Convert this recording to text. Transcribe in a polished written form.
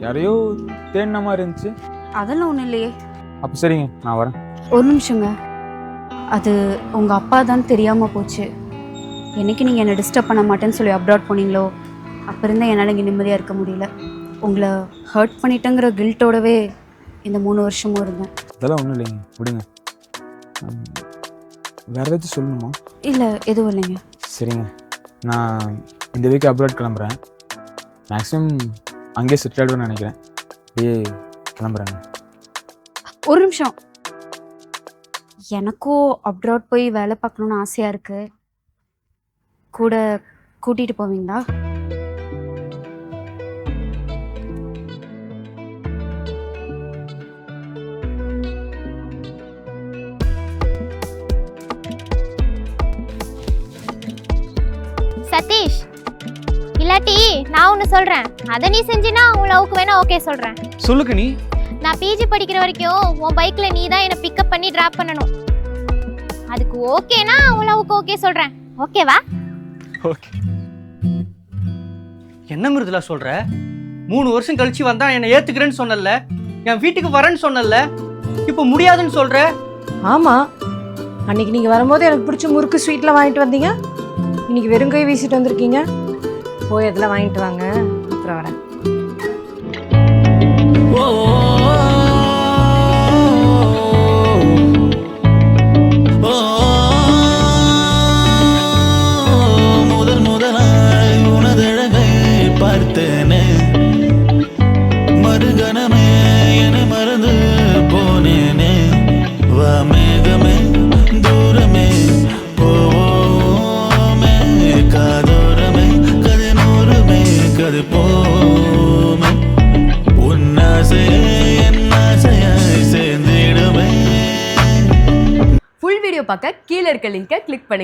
யாரையோ தேடின மாதிரி இருந்துச்சு. அதெல்லாம் ஒன்றும் இல்லையே. அப்போ சரிங்க, நான் வரேன். ஒரு நிமிஷங்க, அது உங்கள் அப்பா தான் தெரியாமல் போச்சு. என்னைக்கு நீங்கள் என்னை டிஸ்டர்ப் பண்ண மாட்டேன்னு சொல்லி அப்ராட் போனீங்களோ அப்போ இருந்தால் என்னால் இங்கே நிம்மதியாக இருக்க முடியல. உங்களை ஹர்ட் பண்ணிட்டேங்கிற கில்ட்டோடவே இந்த 3 வருஷமும் இருந்தேன். அதெல்லாம் ஒன்றும் இல்லைங்க, விடுங்க. வேறு ஏதாச்சும் சொல்லணுமா? இல்லை, எதுவும் இல்லைங்க. சரிங்க, நான் இந்த வீக் அப்ராட் கிளம்புறேன். மேக்ஸிமம் அங்கேயே செட்டில் ஆகிடுவேன்னு நினைக்கிறேன். அப்படியே கிளம்புறேங்க. ஒரு நிமிஷம், எனக்கும் அப்ராட் போய் வேலை பார்க்கணுன்னு ஆசையாக இருக்குது. கூட கூட்டிகிட்டு போவீங்களா? சதீஷ், இல்லாட்டி நான் ஒன்று சொல்கிறேன், அதை நீ செஞ்சினா உன் லவ்க்கு வேணா ஓகே சொல்கிறேன். சொல்லுக்கு நீ. நான் பிஜி படிக்கிற வரைக்கும் உன் பைக்கில் நீ தான் என்னை பிக்கப் பண்ணி ட்ராப் பண்ணணும். அதுக்கு ஓகேனா உன் லவ்க்கு ஓகே சொல்கிறேன். ஓகேவா? ஓகே. என்ன மிருதுலா சொல்ற? 3 வருஷம் கழிச்சு வந்தா என்னை ஏத்துக்கிறேன்னு சொன்னல, என் வீட்டுக்கு வரேன்னு சொன்னல, இப்போ முடியாதுன்னு சொல்ற. ஆமா, அன்னைக்கு நீங்க வரும்போது எனக்கு பிடிச்ச முறுக்கு ஸ்வீட்லாம் வாங்கிட்டு வந்தீங்க. இன்னைக்கு வெறுங்கை வீசிட்டு வந்திருக்கீங்க. போய் அதெல்லாம் வாங்கிட்டு வாங்க, அப்புறம் வரேன். முதலாய் உனதழகை பார்த்தேனே, மறுகணமே என மறந்து போனேனே. வா மேகமே தூரமே போவோமே, காதோரமே கதினூறுமே கது போமே. உன்னாசையே என் ஆசையாய் சேர்ந்திடுமே. ஃபுல் வீடியோ பார்க்க கீழே இருக்க லிங்கை கிளிக் பண்ணுங்க.